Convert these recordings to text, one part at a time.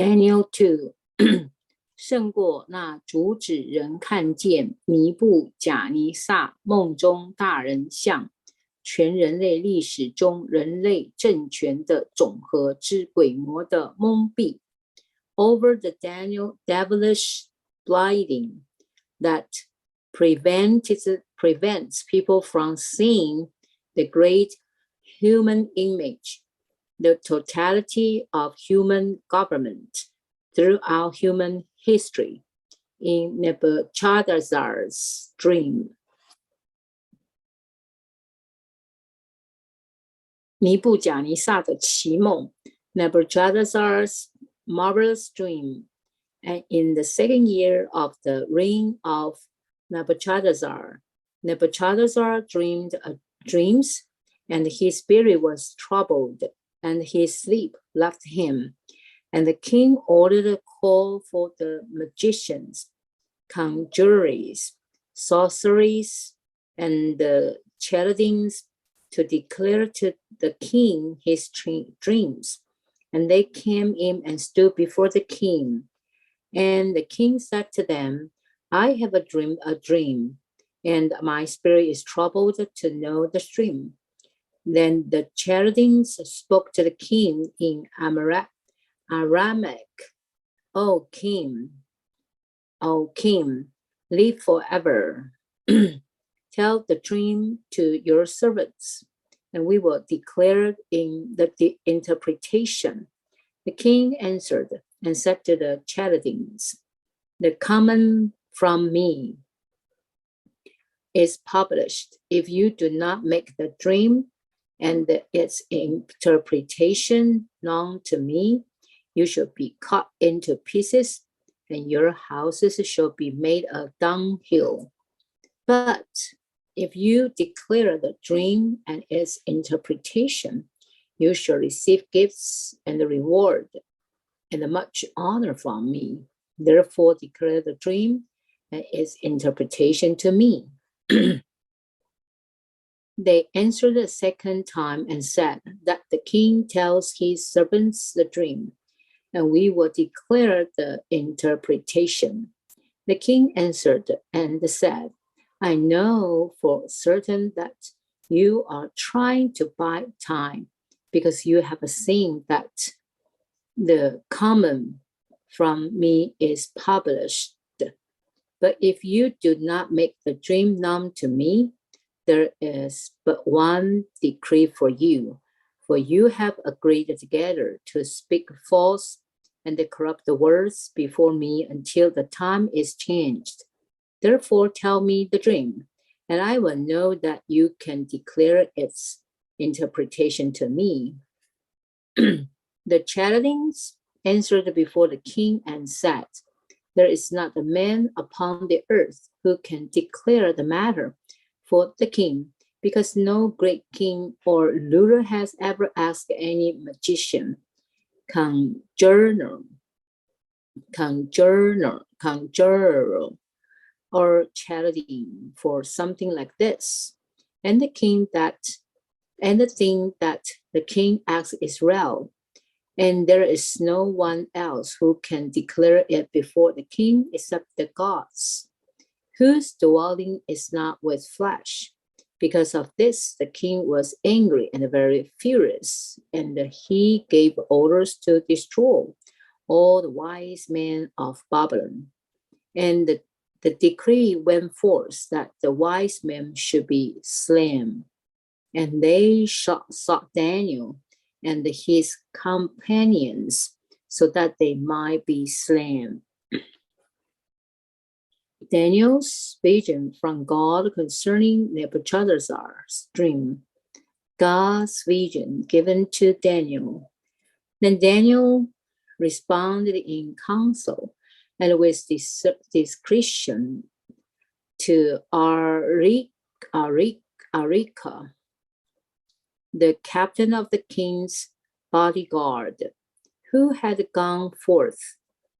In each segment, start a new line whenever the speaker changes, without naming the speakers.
Daniel 2 胜过那阻止人看见尼布甲尼撒梦中大人像，全人类历史中人类政权的总和之鬼魔的蒙蔽。Over the devilish blinding that prevents people from seeing the great human image, the totality of human government throughout human history in Nebuchadnezzar's dream. 尼布甲尼撒的奇梦 Nebuchadnezzar's marvelous dream. And in the second year of the reign of Nebuchadnezzar, Nebuchadnezzar dreamed dreams, and his spirit was troubled, and his sleep left him. And the king ordered a call for the magicians, conjurers, sorcerers, and the chaldeans to declare to the king his dreams. And they came in and stood before the king. And the king said to them, I have a dream, and my spirit is troubled to know the dream. Then the Chaldeans spoke to the king in Aramaic, O king, live forever. Tell the dream to your servants, and we will declare in the interpretation. The king answered and said to the Chaldeans, the command from me is published. If you do not make the dream and its interpretation known to me, you shall be cut into pieces, and your houses shall be made a dunghill. But if you declare the dream and its interpretation, you shall receive gifts and reward and much honor from me. Therefore declare the dream and its interpretation to me. They answered the second time and said that the king tells his servants the dream, and we will declare the interpretation. The king answered and said, I know for certain that you are trying to buy time, because you have seen that the command from me is published. But if you do not make the dream known to me, there is but one decree for you have agreed together to speak false and corrupt words before me until the time is changed. Therefore tell me the dream, and I will know that you can declare its interpretation to me. The Chaldeans answered before the king and said, there is not a man upon the earth who can declare the matter for the king, because no great king or ruler has ever asked any magician, conjurer, or Chaldean for something like this. And the thing that the king asks is real, and there is no one else who can declare it before the king except the gods, whose dwelling is not with flesh. Because of this, the king was angry and very furious, and he gave orders to destroy all the wise men of Babylon. And the decree went forth that the wise men should be slain. And they sought Daniel and his companions so that they might be slain. Daniel's vision from God concerning Nebuchadnezzar's dream. God's vision given to Daniel. Then Daniel responded in counsel and with discretion to Arika, the captain of the king's bodyguard, who had gone forth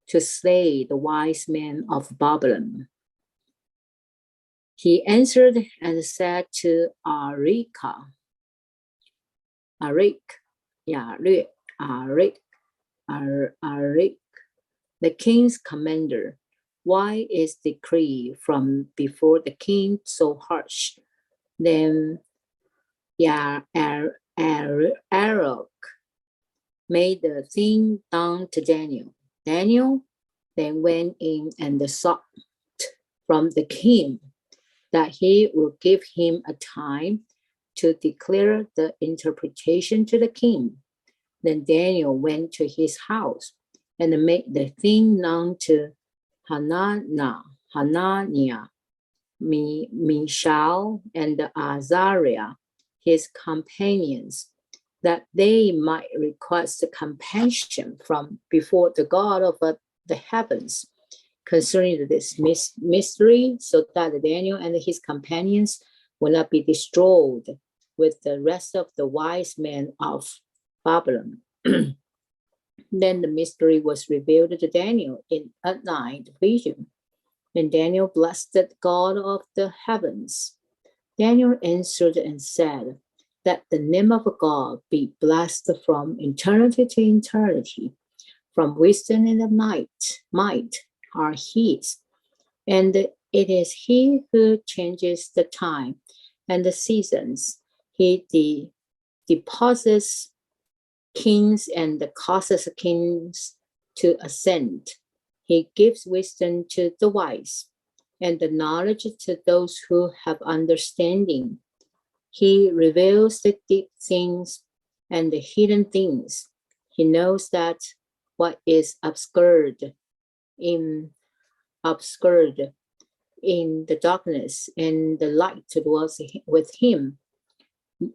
to slay the wise men of Babylon. He answered and said to Arika, the king's commander, why is decree from before the king so harsh? Then Arok made the thing known to Daniel. Daniel then went in and sought from the king that he would give him a time to declare the interpretation to the king. Then Daniel went to his house and made the thing known to Hananiah, Mishael, and Azariah, his companions, that they might request compassion from before the God of the heavens concerning this mystery, so that Daniel and his companions will not be destroyed with the rest of the wise men of Babylon. Then the mystery was revealed to Daniel in a night vision. And Daniel blessed God of the heavens. Daniel answered and said, that the name of God be blessed from eternity to eternity, from wisdom and might are his, and it is he who changes the time and the seasons. He deposits kings and causes kings to ascend. He gives wisdom to the wise and the knowledge to those who have understanding. He reveals the deep things and the hidden things. He knows that what is obscured in the darkness, and the light dwells with him.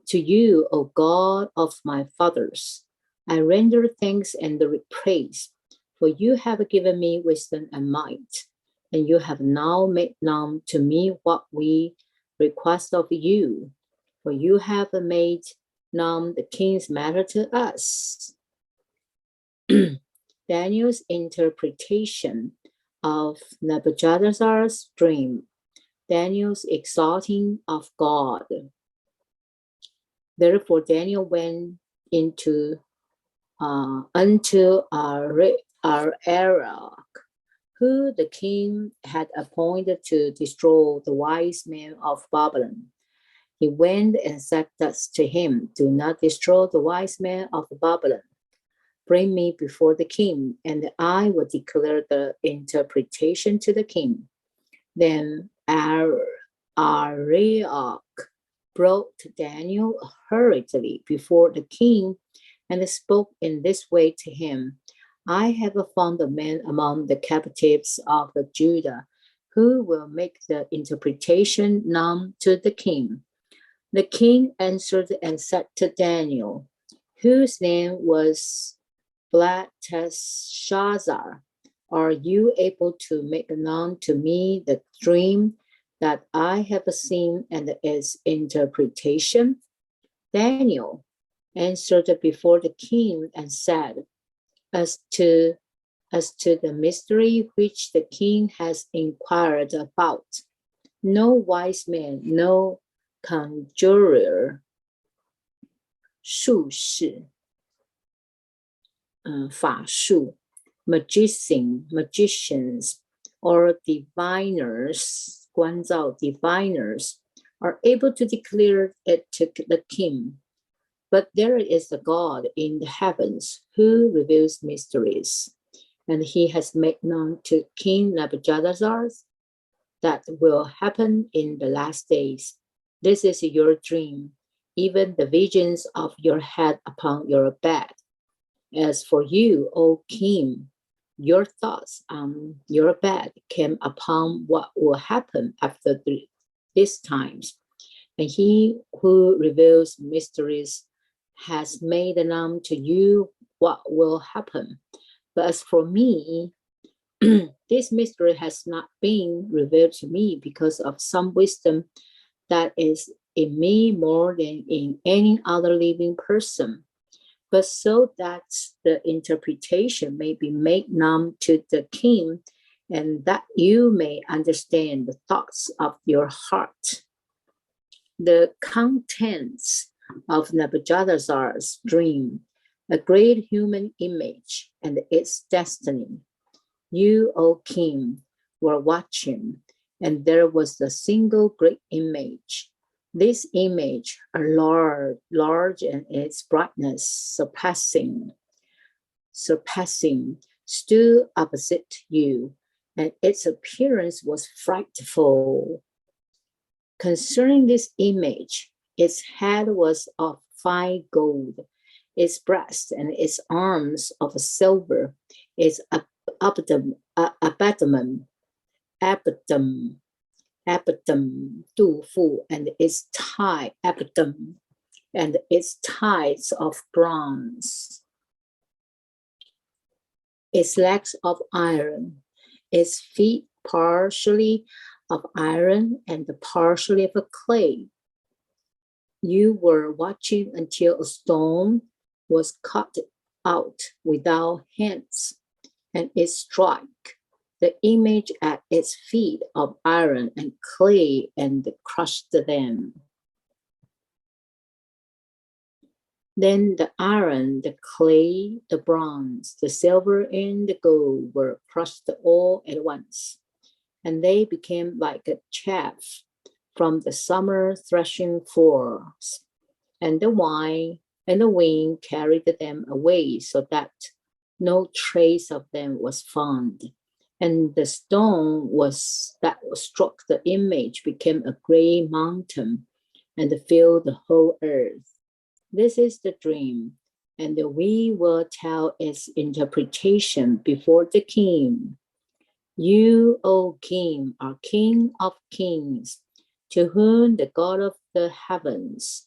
To you, O God of my fathers, I render thanks and praise, for you have given me wisdom and might, and you have now made known to me what we request of you, for you have made known the king's matter to us. Daniel's interpretation of Nebuchadnezzar's dream, Daniel's exalting of God. Therefore, Daniel went unto Arok, who the king had appointed to destroy the wise men of Babylon. He went and said thus to him, do not destroy the wise men of Babylon. Bring me before the king, and I will declare the interpretation to the king. Then Arioch brought Daniel hurriedly before the king and spoke in this way to him, I have found a man among the captives of Judah who will make the interpretation known to the king. The king answered and said to Daniel, whose name was Belteshazzar, are you able to make known to me the dream that I have seen and its interpretation? Daniel answered before the king and said, as to the mystery which the king has inquired about, no wise man, no conjurer, 术士, 法术, magicians, or diviners, 观照 diviners, are able to declare it to the king. But there is a God in the heavens who reveals mysteries, and he has made known to King Nebuchadnezzar that will happen in the last days. This is your dream, even the visions of your head upon your bed. As for you, O king, your thoughts on your bed came upon what will happen after these times. And he who reveals mysteries has made known to you what will happen. But as for me, this mystery has not been revealed to me because of some wisdom that is in me more than in any other living person, but so that the interpretation may be made known to the king, and that you may understand the thoughts of your heart. The contents of Nebuchadnezzar's dream, a great human image and its destiny. You, O king, were watching, and there was a single great image. This image, a large in its brightness, surpassing, stood opposite you, and its appearance was frightful. Concerning this image, its head was of fine gold, its breast and its arms of silver, its abdomen, 肚腹, and its abdomen, and its thighs of bronze, its legs of iron, its feet partially of iron and partially of clay. You were watching until a stone was cut out without hands, and it struck the image at its feet of iron and clay and crushed them. Then the iron, the clay, the bronze, the silver, and the gold were crushed all at once, and they became like a chaff from the summer threshing floors. And the wind carried them away, so that no trace of them was found. And the stone that struck the image became a great mountain and filled the whole earth. This is the dream, and we will tell its interpretation before the king. You, O king, are king of kings, to whom the God of the heavens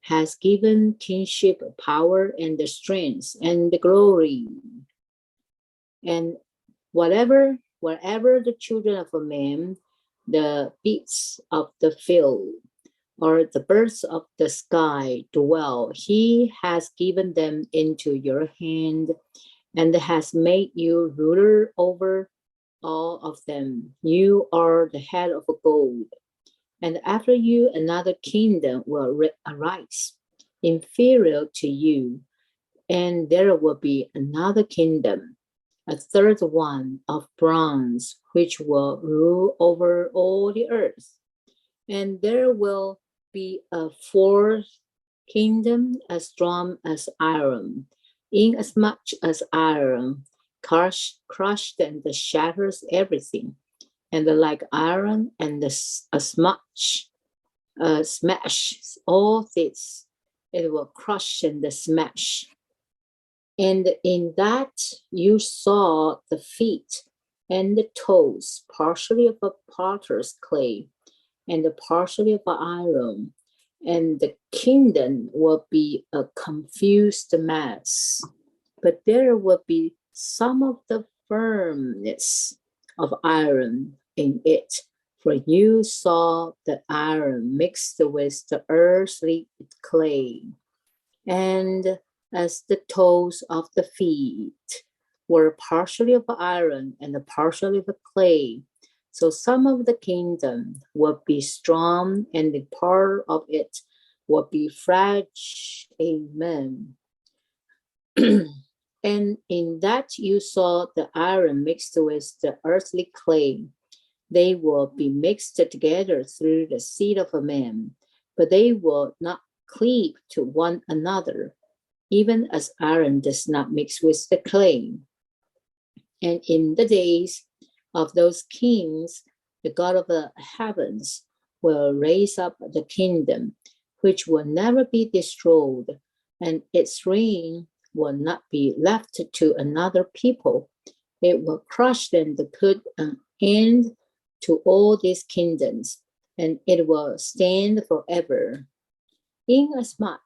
has given kingship, power, and the strength, and the glory. And wherever the children of men, the beasts of the field, or the birds of the sky dwell, he has given them into your hand, and has made you ruler over all of them. You are the head of gold. And after you, another kingdom will arise, inferior to you, and there will be another kingdom, a third one of bronze, which will rule over all the earth. And there will be a fourth kingdom as strong as iron, inasmuch as iron crushed and shatters everything, and like iron and smash all this, it will crush and smash. And in that you saw the feet and the toes, partially of a potter's clay, and partially of iron, and the kingdom will be a confused mass, but there will be some of the firmness of iron in it, for you saw the iron mixed with the earthly clay. And as the toes of the feet were partially of iron and partially of clay, so some of the kingdom will be strong, and the part of it will be fragile. Amen. And in that you saw the iron mixed with the earthly clay. They will be mixed together through the seed of a man, but they will not cleave to one another, even as iron does not mix with the clay. And in the days of those kings, the God of the heavens will raise up the kingdom, which will never be destroyed, and its reign will not be left to another people. It will crush and put an end to all these kingdoms, and it will stand forever. Inasmuch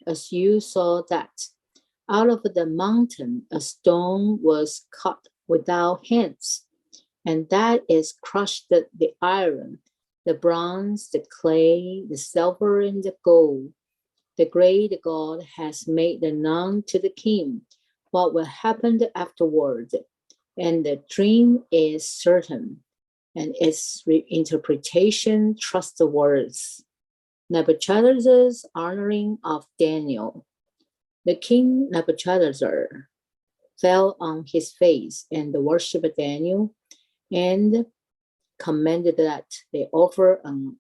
as you saw that out of the mountain a stone was cut without hands, and that is crushed the iron, the bronze, the clay, the silver, and the gold. The great God has made known to the king what will happen afterward, and the dream is certain, and its interpretation trustworthy. Nebuchadnezzar's honoring of Daniel. The king Nebuchadnezzar fell on his face and worshiped Daniel and commanded that they offer an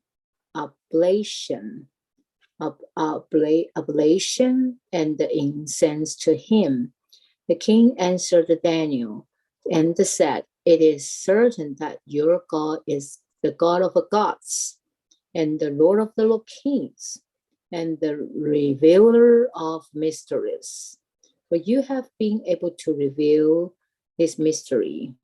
oblation and incense to him. The king answered Daniel and said, "It is certain that your God is the God of gods and the Lord of the kings and the revealer of mysteries. For you have been able to reveal this mystery."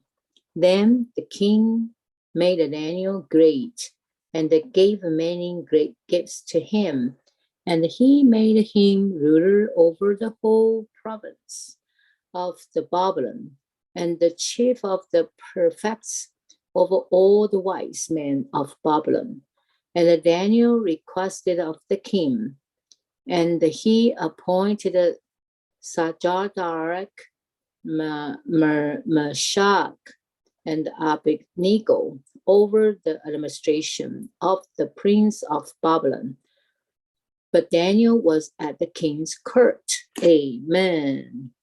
Then the king made Daniel great and gave many great gifts to him, and he made him ruler over the whole province of the Babylon and the chief of the prefects over all the wise men of Babylon. And Daniel requested of the king, and he appointed Sadrach, Meshach, and Abednego over the administration of the prince of Babylon. But Daniel was at the king's court. Amen.